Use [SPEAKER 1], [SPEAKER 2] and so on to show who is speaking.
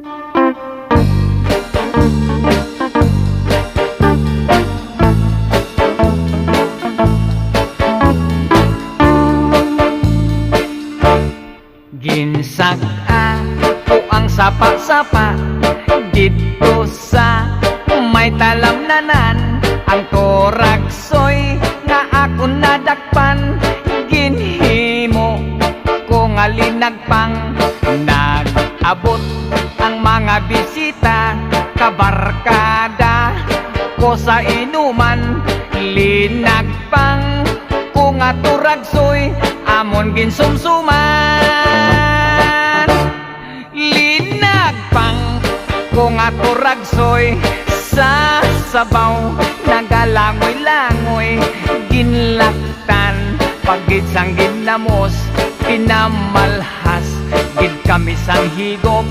[SPEAKER 1] Ginsaka ko ang sapa-sapa dito sa may talamnanan. Ang toraksoy nga ako nadakpan, ginhimo ko nga linagpang. Nag-abot ang mga bisita, kabarkada ko sa inuman. Linagpang ko nga turagsoy, amon ginsumsuman. Linagpang ko nga turagsoy, sa sabaw nagalangoy-langoy. Ginlaktan pagid sang ginamos, pinamalhas gid kami sang higop.